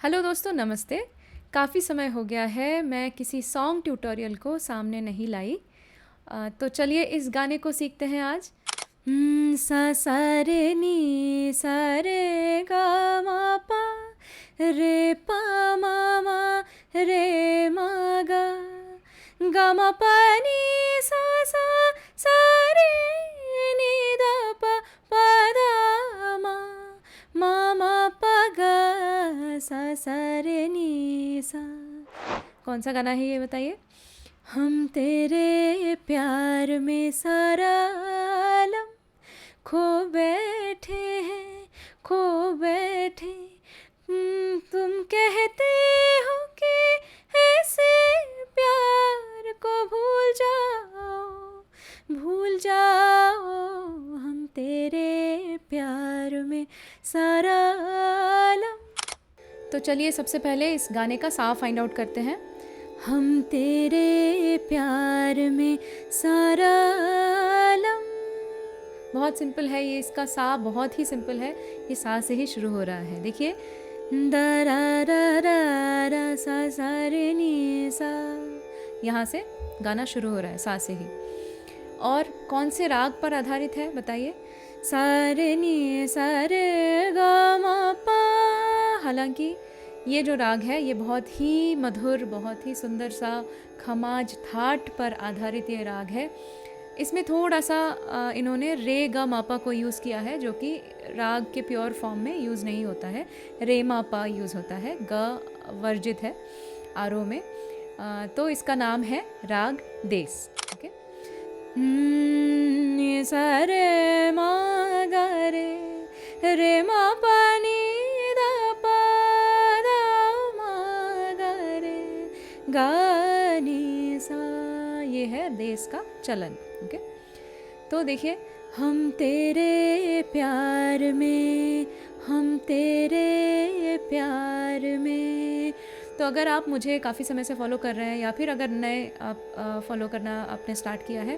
Hello दोस्तों, नमस्ते। काफ़ी समय हो गया है मैं किसी सॉन्ग ट्यूटोरियल को सामने नहीं लाई। तो चलिए इस गाने को सीखते हैं आज। सा सा रे नी सा रे गा मा पा रे पा मा रे मा गा मा पा नी सा रे नी दा पा दा मा पा गा सा रे नी सा। कौन सा गाना है ये बताइए? हम तेरे प्यार में सारा आलम खो बैठे हैं, खो बैठे। तुम कहते हो कि ऐसे प्यार को भूल जाओ। हम तेरे प्यार में सारा आलम। तो चलिए सबसे पहले इस गाने का सा फाइंड आउट करते हैं। हम तेरे प्यार में सारा आलम। बहुत सिंपल है ये, इसका सा बहुत ही सिंपल है। ये सा से ही शुरू हो रहा है। देखिए, दा रा रा रा रा सा रे नी सा। यहाँ से गाना शुरू हो रहा है सा से ही। और कौन से राग पर आधारित है बताइए? सा रे नी सा रे गा मा पा। हालांकि ये जो राग है ये बहुत ही मधुर, बहुत ही सुंदर सा खमाज ठाट पर आधारित ये राग है। इसमें थोड़ा सा इन्होंने रे गा मापा को यूज़ किया है, जो कि राग के प्योर फॉर्म में यूज़ नहीं होता है। रे मापा यूज़ होता है, ग वर्जित है आरोह में। तो इसका नाम है राग देस। ओके, सा रे मा गा रे मा पा नी दा पा दा मा गा रे गा नी सा। ये है देश का चलन। ओके, तो देखिए, हम तेरे प्यार में, हम तेरे प्यार में। तो अगर आप मुझे काफ़ी समय से फॉलो कर रहे हैं या फिर अगर नए आप फॉलो करना आपने स्टार्ट किया है,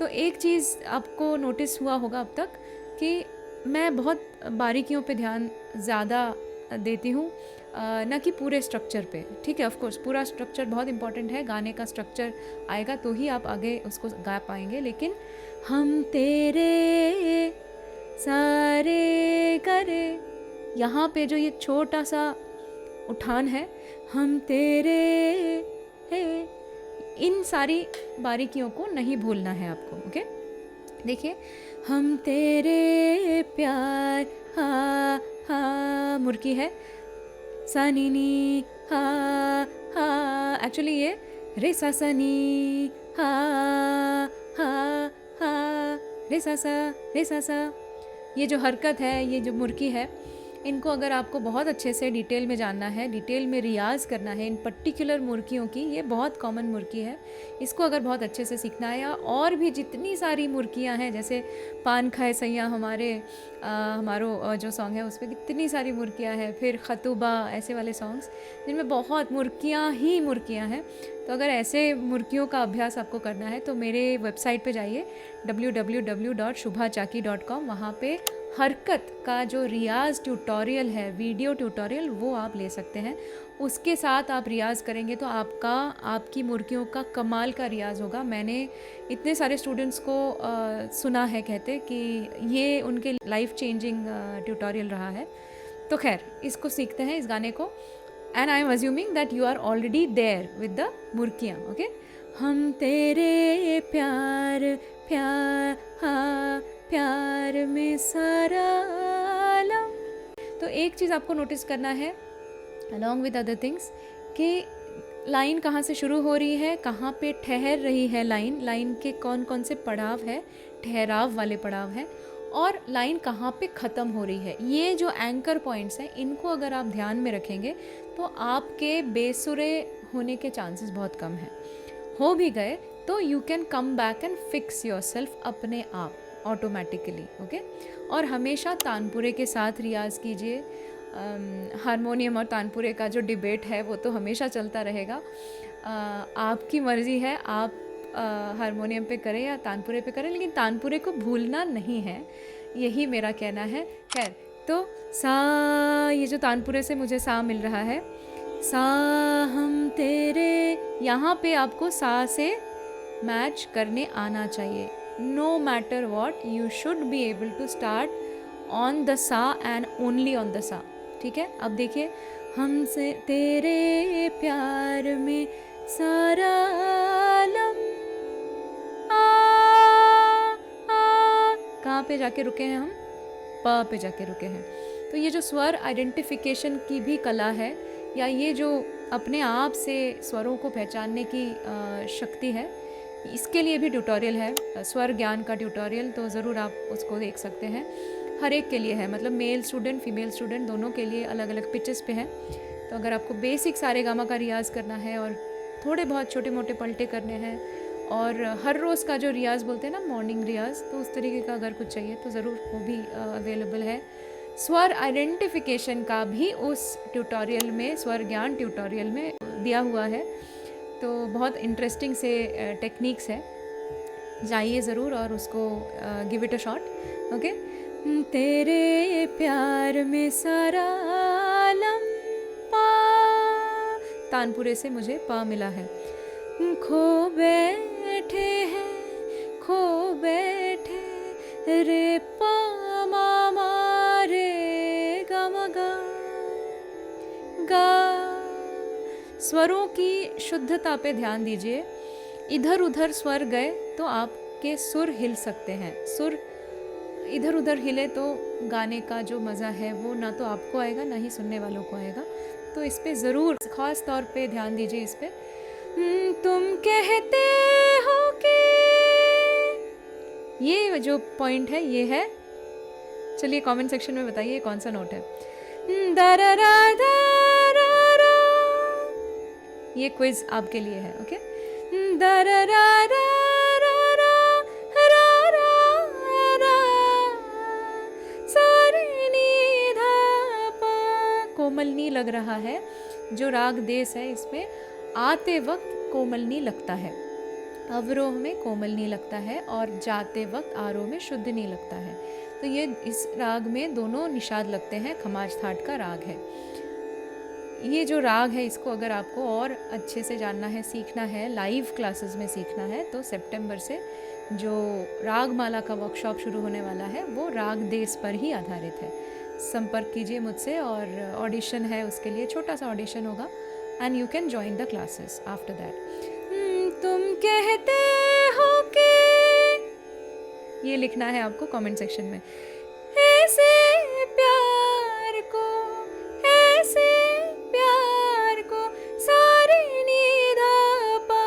तो एक चीज़ आपको नोटिस हुआ होगा अब तक कि मैं बहुत बारीकियों पे ध्यान ज़्यादा देती हूँ, न कि पूरे स्ट्रक्चर पे। ठीक है, ऑफ कोर्स पूरा स्ट्रक्चर बहुत इंपॉर्टेंट है। गाने का स्ट्रक्चर आएगा तो ही आप आगे उसको गा पाएंगे। लेकिन हम तेरे सारे करे, यहाँ पे जो ये छोटा सा उठान है, हम तेरे है, इन सारी बारीकियों को नहीं भूलना है आपको। ओके, देखिए, हम तेरे प्यार, हा हा मुर्की है, सा नी नी हा हा। एक्चुअली ये रे सा सा नी हा हा हा रे सा सा। ये जो हरकत है, ये जो मुर्की है, इनको अगर आपको बहुत अच्छे से डिटेल में जानना है, डिटेल में रियाज़ करना है इन पर्टिकुलर मुर्कियों की, ये बहुत कॉमन मुर्की है, इसको अगर बहुत अच्छे से सीखना है, या और भी जितनी सारी मुर्कियाँ हैं, जैसे पान खाए सैया हमारो जो सॉन्ग है उसमें कितनी सारी मुर्कियाँ हैं, फिर खतुबा, ऐसे वाले सॉन्ग्स जिनमें बहुत मुर्कियाँ ही मुर्कियाँ हैं। तो अगर ऐसे मुर्कियों का अभ्यास आपको करना है तो मेरे वेबसाइट पे जाइए www.shubhachaki.com। वहाँ पे हरकत का जो रियाज़ ट्यूटोरियल है, वीडियो ट्यूटोरियल, वो आप ले सकते हैं। उसके साथ आप रियाज़ करेंगे तो आपकी मुर्कियों का कमाल का रियाज़ होगा। मैंने इतने सारे स्टूडेंट्स को सुना है कहते कि ये उनके लाइफ चेंजिंग ट्यूटोरियल रहा है। तो खैर, इसको सीखते हैं, इस गाने को। And I am assuming that you are already there with the मुर्कियाँ। ओके, हम तेरे प्यार में सारा आलम। तो एक चीज़ आपको नोटिस करना है अलॉन्ग विद अदर थिंग्स, कि लाइन कहाँ से शुरू हो रही है, कहाँ पे ठहर रही है लाइन के कौन कौन से पड़ाव है, ठहराव वाले पड़ाव हैं, और लाइन कहाँ पे ख़त्म हो रही है। ये जो एंकर पॉइंट्स हैं, इनको अगर आप ध्यान में रखेंगे तो आपके बेसुरे होने के चांसेस बहुत कम हैं। हो भी गए तो you can come back and fix your self अपने आप ऑटोमेटिकली। ओके, और हमेशा तानपुरे के साथ रियाज़ कीजिए। हारमोनियम और तानपुरे का जो डिबेट है वो तो हमेशा चलता रहेगा। आपकी मर्ज़ी है, आप हारमोनियम पे करें या तानपुरे पे करें, लेकिन तानपुरे को भूलना नहीं है, यही मेरा कहना है। खैर, तो सा, ये जो तानपुरे से मुझे सा मिल रहा है, सा हम तेरे, यहाँ पे आपको सा से मैच करने आना चाहिए. No matter what, you should be able to start on the Sa and only on the Sa. ठीक है, अब देखिए, हमसे तेरे प्यार में सारा आलम, कहाँ पे जाके रुके हैं हम, प पे जाके रुके हैं. तो ये जो स्वर आइडेंटिफिकेशन की भी कला है, या ये जो अपने आप से स्वरों को पहचानने की शक्ति है, इसके लिए भी ट्यूटोरियल है, स्वर ज्ञान का ट्यूटोरियल, तो ज़रूर आप उसको देख सकते हैं. हर एक के लिए है, मतलब मेल स्टूडेंट फीमेल स्टूडेंट दोनों के लिए अलग अलग पिचेस पे है. तो अगर आपको बेसिक सारे गामा का रियाज़ करना है और थोड़े बहुत छोटे मोटे पलटे करने हैं, और हर रोज़ का जो रियाज़ बोलते हैं ना, मॉर्निंग रियाज़, तो उस तरीके का अगर कुछ चाहिए तो ज़रूर वो भी अवेलेबल है. स्वर आइडेंटिफिकेशन का भी उस ट्यूटोरियल में, स्वर ज्ञान ट्यूटोरियल में दिया हुआ है. तो बहुत इंटरेस्टिंग से टेक्निक्स है, जाइए ज़रूर और उसको give it a shot. Okay, तेरे प्यार में सारा आलम पा, तानपुरे से मुझे पा मिला है. खो बैठे हैं, खो बैठे रे पा मामा रे गा मा गा गा. स्वरों की शुद्धता पे ध्यान दीजिए. इधर उधर स्वर गए तो आपके सुर हिल सकते हैं. सुर इधर उधर हिले तो गाने का जो मज़ा है वो ना तो आपको आएगा ना ही सुनने वालों को आएगा. तो इस पे ज़रूर ख़ास तौर पे ध्यान दीजिए इस पे. तुम कहते हो कि, ये जो पॉइंट है ये है, चलिए कमेंट सेक्शन में बताइए कौन सा नोट है. दररा दररा, ये क्विज आपके लिए है. ओके, दररा दररा रा, सारे नी धा पा, कोमल नी लग रहा है. जो राग देश है इसमें आते वक्त कोमल नी लगता है, अवरोह में कोमल नी लगता है, और जाते वक्त आरोह में शुद्ध नी लगता है. तो ये इस राग में दोनों निषाद लगते हैं. खमाज थाट का राग है ये. जो राग है इसको अगर आपको और अच्छे से जानना है, सीखना है, लाइव क्लासेस में सीखना है, तो सितंबर से जो रागमाला का वर्कशॉप शुरू होने वाला है वो राग देश पर ही आधारित है. संपर्क कीजिए मुझसे, और ऑडिशन है उसके लिए, छोटा सा ऑडिशन होगा, and you can join the classes after that. तुम कहते हो कि, ये लिखना है आपको कमेंट सेक्शन में. ऐसे प्यार को, ऐसे प्यार को, सारे नी धा पा,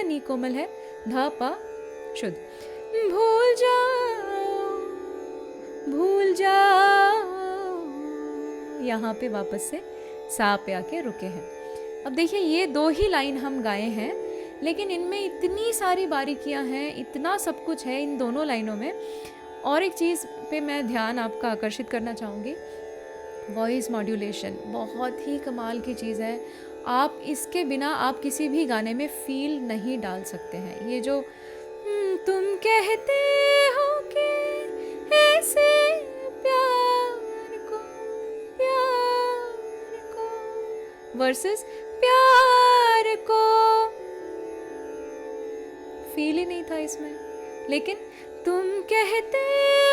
नी कोमल है, धा पा शुद्ध. भूल जाओ, भूल जाओ, यहाँ पे वापस से सा पे आके रुके हैं. अब देखिए, ये 2 ही लाइन हम गाए हैं, लेकिन इनमें इतनी सारी बारीकियां हैं, इतना सब कुछ है इन दोनों लाइनों में. और एक चीज़ पे मैं ध्यान आपका आकर्षित करना चाहूँगी, वॉइस मॉड्यूलेशन बहुत ही कमाल की चीज़ है. आप इसके बिना आप किसी भी गाने में फील नहीं डाल सकते हैं. ये जो तुम कहते हो कि ऐसे प्यार को, प्यार को, वर्सेस प्यार को, फील ही नहीं था इसमें. लेकिन तुम कहते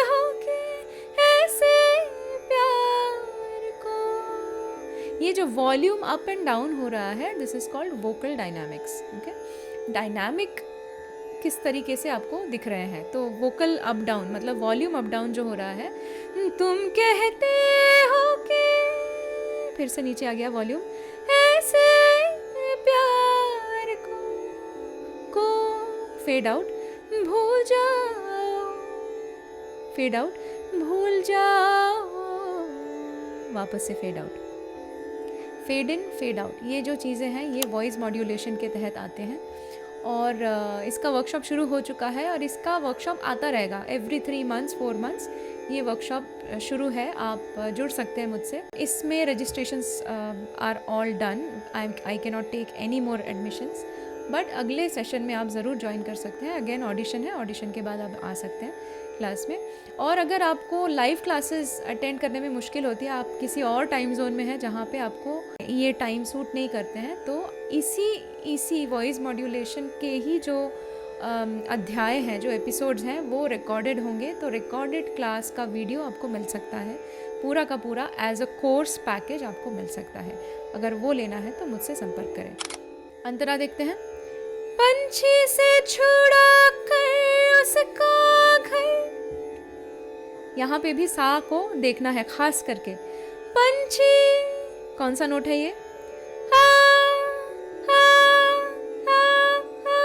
हो कि ऐसे प्यार को, ये जो वॉल्यूम अप एंड डाउन हो रहा है, this is called vocal dynamics. Okay, dynamic किस तरीके से आपको दिख रहे हैं, तो वोकल अप डाउन मतलब वॉल्यूम अप डाउन जो हो रहा है. तुम कहते हो कि, फिर से नीचे आ गया वॉल्यूम, ऐसे प्यार को फेड आउट, भूल जाओ, फेड आउट, भूल जाओ, वापस से fade out, fade in, fade out. ये जो चीज़ें हैं ये वॉइस मॉड्यूलेशन के तहत आते हैं. और इसका वर्कशॉप शुरू हो चुका है, और इसका वर्कशॉप आता रहेगा एवरी 3 months 4 months. ये वर्कशॉप शुरू है, आप जुड़ सकते हैं मुझसे. इसमें registrations are all done. I can not take any more admissions, but अगले सेशन में आप ज़रूर ज्वाइन कर सकते हैं. अगेन ऑडिशन है, ऑडिशन के बाद आप आ सकते हैं. क्लास में। और अगर आपको लाइव क्लासेस अटेंड करने में मुश्किल होती है, आप किसी और टाइम जोन में हैं जहाँ पे आपको ये टाइम सूट नहीं करते हैं, तो इसी वॉइस मॉड्यूलेशन के ही जो अध्याय हैं, जो एपिसोड्स हैं, वो रिकॉर्डेड होंगे। तो रिकॉर्डेड क्लास का वीडियो आपको मिल सकता है, पूरा का पूरा एज अ कोर्स पैकेज आपको मिल सकता है। अगर वो लेना है तो मुझसे संपर्क करें। अंतरा देखते हैं। पंछी से छुड़ा कर उसका घर, यहाँ पे भी सा को देखना है खास करके। पंछी, कौन सा नोट है ये? आ, आ, आ, आ, आ,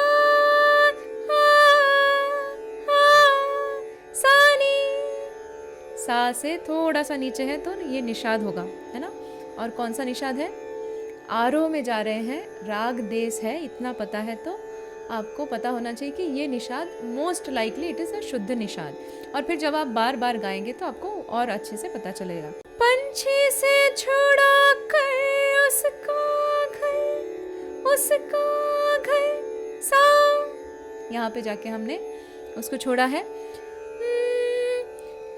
आ, सानी, सा से थोड़ा सा नीचे है तो ये निषाद होगा, है ना। और कौन सा निषाद है? आरोह में जा रहे हैं, राग देश है, इतना पता है तो आपको पता होना चाहिए कि ये Nishad most likely it is a शुद्ध निषाद। और फिर जब आप बार बार गाएंगे तो आपको और अच्छे से पता चलेगा। पंछी से छुड़ा कर उसका घर सा, यहाँ पे जाके हमने उसको छोड़ा है।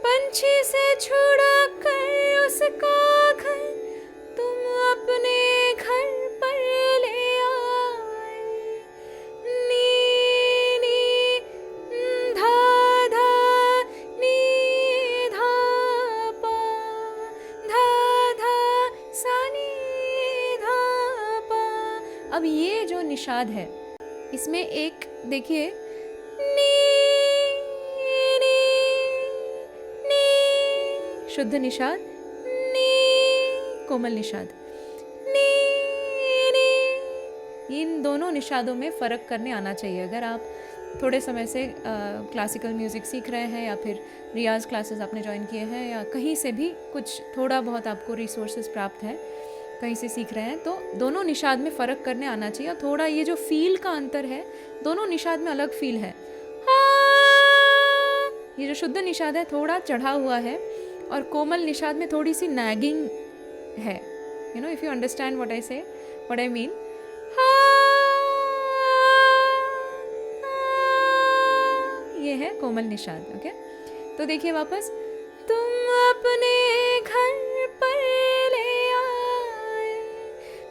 पंछी से छुड़ा कर उसका घर, तुम अपने घर पर ले आए। नी नी धा धा नी धा पा, धा धा सा नी धा पा। अब ये जो निषाद है, इसमें एक देखिए, नी नी नी शुद्ध निषाद, नी कोमल निषाद, नी नी। इन दोनों निषादों में फ़र्क करने आना चाहिए। अगर आप थोड़े समय से क्लासिकल म्यूज़िक सीख रहे हैं या फिर रियाज़ क्लासेस आपने ज्वाइन किए हैं या कहीं से भी कुछ थोड़ा बहुत आपको रिसोर्सेज प्राप्त है, कहीं से सीख रहे हैं, तो दोनों निषाद में फ़र्क करने आना चाहिए। और थोड़ा ये जो फील का अंतर है, दोनों निषाद में अलग फील है। ये जो शुद्ध निषाद है थोड़ा चढ़ा हुआ है और कोमल निषाद में थोड़ी सी नैगिंग है। You know, if you understand what I से, व्हाट आई मीन। ये है कोमल निषाद। ओके, तो देखिए वापस, तुम अपने घर पर ले आए,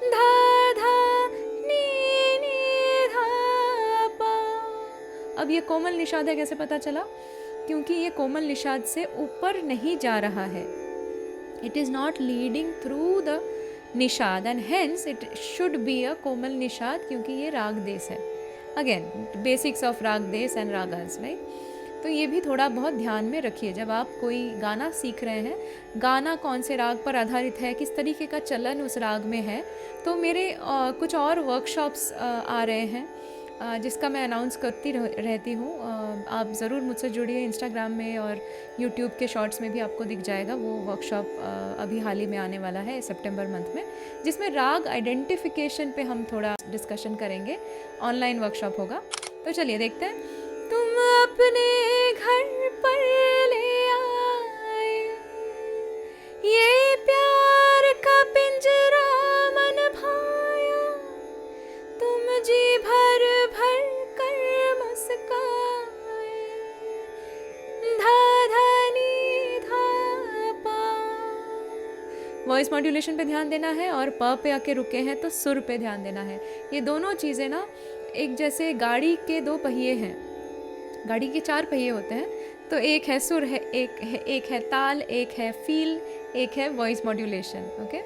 धा धा नी नी धा पा। अब ये कोमल निषाद है, कैसे पता चला? क्योंकि ये कोमल निषाद से ऊपर नहीं जा रहा है। It is not leading through the nishad and hence it should be a komal nishad, क्योंकि ये राग देश है। अगेन बेसिक्स ऑफ राग देश एंड रागास, राइट। तो ये भी थोड़ा बहुत ध्यान में रखिए जब आप कोई गाना सीख रहे हैं। गाना कौन से राग पर आधारित है, किस तरीके का चलन उस राग में है। तो मेरे कुछ और वर्कशॉप्स आ रहे हैं जिसका मैं अनाउंस करती रहती हूँ। आप ज़रूर मुझसे जुड़िए, इंस्टाग्राम में और यूट्यूब के शॉर्ट्स में भी आपको दिख जाएगा। वो वर्कशॉप अभी हाल ही में आने वाला है सितंबर मंथ में, जिसमें राग आइडेंटिफिकेशन पे हम थोड़ा डिस्कशन करेंगे। ऑनलाइन वर्कशॉप होगा। तो चलिए देखते हैं। तुम अपने घर पर ले आए, ये प्यार का पिंजरा मन भाया, तुम जी भर भर कर मुस्काए, धा धा नी धा पा। वॉइस मॉड्यूलेशन पे ध्यान देना है और प पे आके रुके हैं तो सुर पे ध्यान देना है। ये दोनों चीज़ें ना एक जैसे गाड़ी के दो पहिए हैं, गाड़ी के चार पहिए होते हैं, तो एक है सुर है, एक है ताल, एक है फील, एक है वॉइस मॉड्यूलेशन। ओके,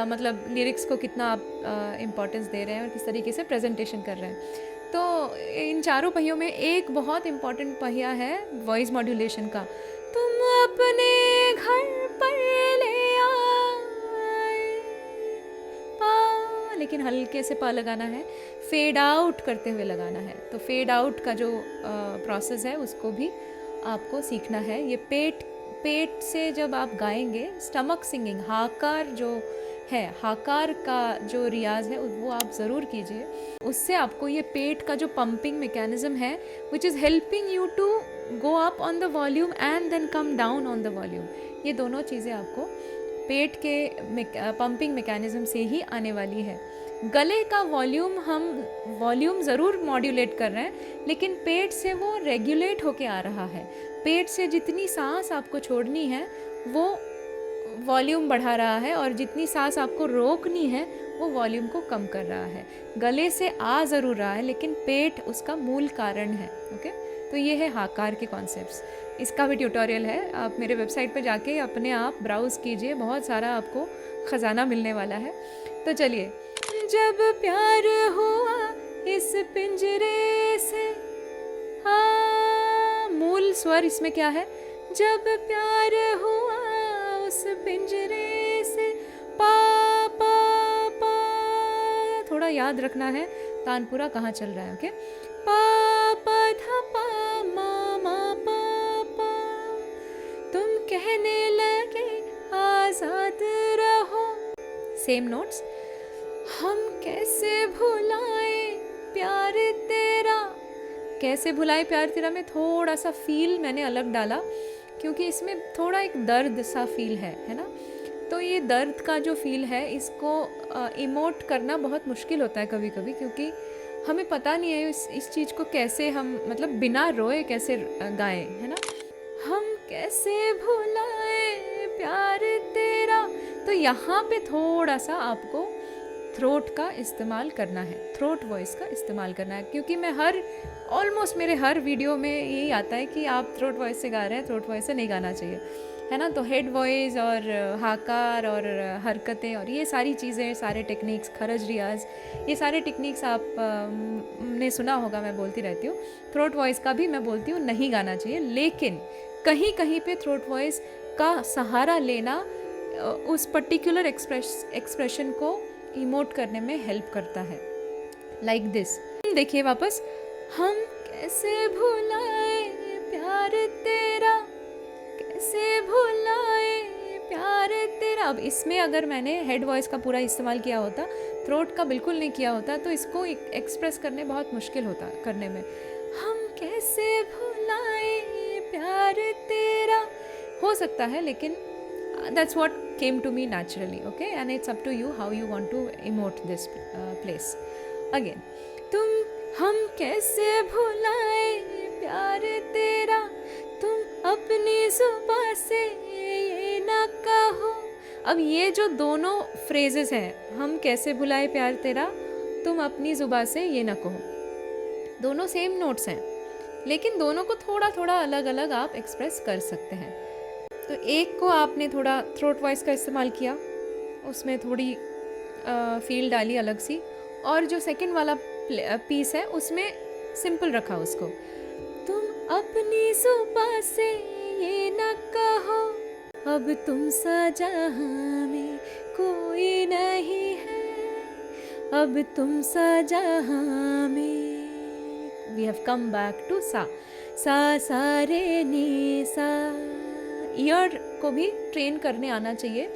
मतलब लिरिक्स को कितना आप इम्पोर्टेंस दे रहे हैं और किस तरीके से प्रेजेंटेशन कर रहे हैं। तो इन चारों पहियों में एक बहुत इम्पॉर्टेंट पहिया है वॉइस मॉड्यूलेशन का। तुम अपने घर पर ले आए, पा, लेकिन हल्के से पा लगाना है, फेड आउट करते हुए लगाना है। तो फेड आउट का जो प्रोसेस है उसको भी आपको सीखना है। ये पेट से जब आप गाएंगे, स्टमक सिंगिंग, हाकार जो है, हाकार का जो रियाज है वो आप ज़रूर कीजिए। उससे आपको ये पेट का जो पंपिंग मैकेनिज्म है which is helping you to go up on the volume and then come down on the volume, ये दोनों चीज़ें आपको पेट के पंपिंग मैकेनिज्म से ही आने वाली है। गले का हम वॉल्यूम ज़रूर मॉड्यूलेट कर रहे हैं, लेकिन पेट से वो रेगुलेट होके आ रहा है। पेट से जितनी सांस आपको छोड़नी है वो वॉल्यूम बढ़ा रहा है, और जितनी सांस आपको रोकनी है वो वॉल्यूम को कम कर रहा है। गले से आ ज़रूर रहा है, लेकिन पेट उसका मूल कारण है। ओके, तो ये है हाकार के कॉन्सेप्ट्स। इसका भी ट्यूटोरियल है, आप मेरे वेबसाइट पे जाके अपने आप ब्राउज़ कीजिए, बहुत सारा आपको ख़जाना मिलने वाला है। तो चलिए, जब प्यार हुआ इस पिंजरे से, हाँ मूल स्वर इसमें क्या है, जब प्यार हुआ उस पिंजरे से, पा पा पा, थोड़ा याद रखना है तानपुरा कहाँ चल रहा है। ओके, पा पा धा पा मा मा पा पा, तुम कहने लगे आजाद रहो, सेम नोट्स। हम कैसे भुलाए प्यार तेरा, कैसे भुलाए प्यार तेरा में थोड़ा सा फील मैंने अलग डाला, क्योंकि इसमें थोड़ा एक दर्द सा फील है ना। तो ये दर्द का जो फील है इसको इमोट करना बहुत मुश्किल होता है कभी कभी, क्योंकि हमें पता नहीं है इस चीज़ को कैसे हम मतलब बिना रोए कैसे गाएं, है ना। हम कैसे भुलाए प्यार तेरा, तो यहाँ पे थोड़ा सा आपको थ्रोट का इस्तेमाल करना है, थ्रोट वॉइस का इस्तेमाल करना है, क्योंकि मैं ऑलमोस्ट मेरे हर वीडियो में यही आता है कि आप थ्रोट वॉइस से गा रहे हैं, थ्रोट वॉइस से नहीं गाना चाहिए, है ना। तो हेड वॉइस और हाकार और हरकतें और ये सारी चीज़ें, सारे टेक्निक्स, खरज रियाज, ये सारे टेक्निक्स आप ने सुना होगा, मैं बोलती रहती हूँ। थ्रोट वॉइस का भी मैं बोलती हूँ नहीं गाना चाहिए, लेकिन कहीं कहीं पे थ्रोट वॉइस का सहारा लेना उस पर्टिकुलर एक्सप्रेशन को इमोट करने में हेल्प करता है। लाइक दिस, देखिए वापस, हम कैसे भुलाए प्यार तेरा, कैसे भुलाए प्यार तेरा। अब इसमें अगर मैंने हेड वॉइस का पूरा इस्तेमाल किया होता, थ्रोट का बिल्कुल नहीं किया होता, तो इसको एक्सप्रेस करने बहुत मुश्किल होता करने में। हम कैसे भुलाए प्यार तेरा हो सकता है, लेकिन that's what came to me naturally, okay, and it's up to you how you want to emote this place again. हम कैसे भुलाए प्यार तेरा, तुम अपनी जुबां से ये ना कहो। अब ये जो दोनों फ्रेजेस हैं, हम कैसे भुलाए प्यार तेरा, तुम अपनी जुबां से ये ना कहो, दोनों सेम नोट्स हैं, लेकिन दोनों को थोड़ा थोड़ा अलग अलग आप एक्सप्रेस कर सकते हैं। तो एक को आपने थोड़ा थ्रोट वॉइस का इस्तेमाल किया, उसमें थोड़ी फील डाली अलग सी, और जो सेकंड वाला पीस है उसमें सिंपल रखा उसको। तुम अपनी जुबां से ये न कहो, अब तुम सा जहां में कोई नहीं है, अब तुम सा जहां में। We have come back to Sa Sa रे नी सा। ईयर को भी ट्रेन करने आना चाहिए।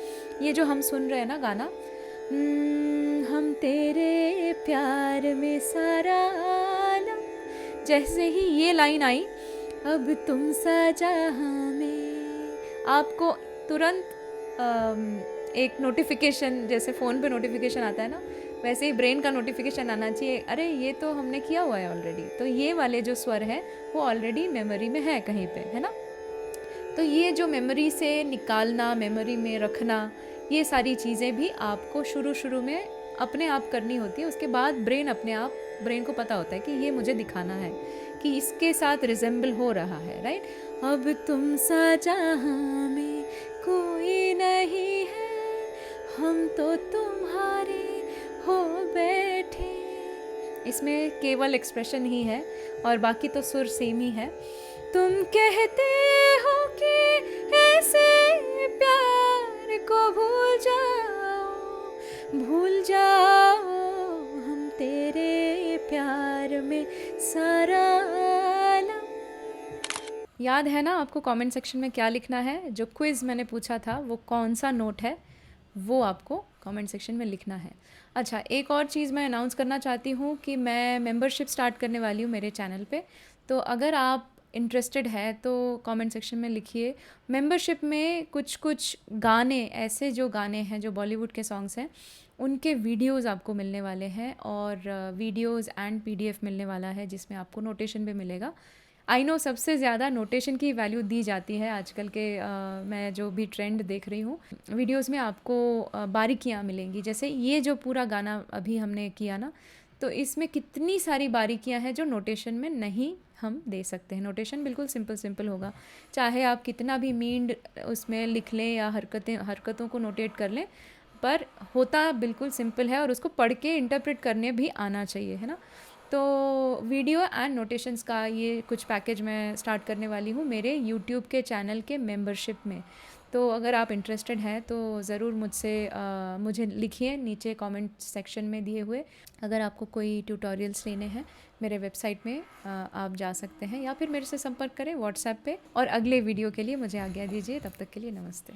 ये जो हम सुन रहे हैं ना गाना, हम तेरे प्यार में सारा आलम, जैसे ही ये लाइन आई, अब तुम सा जहां में, आपको तुरंत एक नोटिफिकेशन, जैसे फ़ोन पे नोटिफिकेशन आता है ना, वैसे ही ब्रेन का नोटिफिकेशन आना चाहिए, अरे ये तो हमने किया हुआ है ऑलरेडी। तो ये वाले जो स्वर हैं वो ऑलरेडी मेमोरी में है कहीं पे, है ना। तो ये जो मेमोरी से निकालना, मेमोरी में रखना, ये सारी चीज़ें भी आपको शुरू में अपने आप करनी होती है। उसके बाद ब्रेन को पता होता है कि ये मुझे दिखाना है कि इसके साथ रिजेंबल हो रहा है, राइट। अब तुम सा जहां में कोई नहीं है, हम तो तुम्हारे हो बैठे। इसमें केवल एक्सप्रेशन ही है और बाकी तो सुर सेम ही है। तुम कहते हो कि ऐसे प्यार को भूल जाओ, हम तेरे प्यार में सारा आलम। याद है ना आपको कमेंट सेक्शन में क्या लिखना है? जो क्विज़ मैंने पूछा था वो कौन सा नोट है, वो आपको कमेंट सेक्शन में लिखना है। अच्छा, एक और चीज़ मैं अनाउंस करना चाहती हूँ कि मैं मेंबरशिप स्टार्ट करने वाली हूँ मेरे चैनल पे। तो अगर आप इंटरेस्टेड है तो कमेंट सेक्शन में लिखिए। मेंबरशिप में कुछ गाने, ऐसे जो गाने हैं जो बॉलीवुड के सॉन्ग्स हैं, उनके वीडियोस आपको मिलने वाले हैं, और वीडियोस एंड PDF मिलने वाला है, जिसमें आपको नोटेशन भी मिलेगा। आई नो सबसे ज़्यादा नोटेशन की वैल्यू दी जाती है आजकल के मैं जो भी ट्रेंड देख रही हूँ वीडियोस में आपको बारीकियाँ मिलेंगी। जैसे ये जो पूरा गाना अभी हमने किया ना, तो इसमें कितनी सारी बारीकियाँ हैं जो नोटेशन में नहीं हम दे सकते हैं। नोटेशन बिल्कुल सिंपल सिंपल होगा, चाहे आप कितना भी मीन्ड उसमें लिख लें या हरकतों को नोटेट कर लें, पर होता बिल्कुल सिंपल है और उसको पढ़ के इंटरप्रेट करने भी आना चाहिए, है ना। तो वीडियो एंड नोटेशंस का ये कुछ पैकेज मैं स्टार्ट करने वाली हूँ मेरे यूट्यूब के चैनल के मेंबरशिप में। तो अगर आप इंटरेस्टेड हैं तो ज़रूर मुझे लिखिए नीचे कमेंट सेक्शन में दिए हुए। अगर आपको कोई ट्यूटोरियल्स लेने हैं मेरे वेबसाइट में आप जा सकते हैं या फिर मेरे से संपर्क करें व्हाट्सएप पे। और अगले वीडियो के लिए मुझे आज्ञा दीजिए, तब तक के लिए नमस्ते।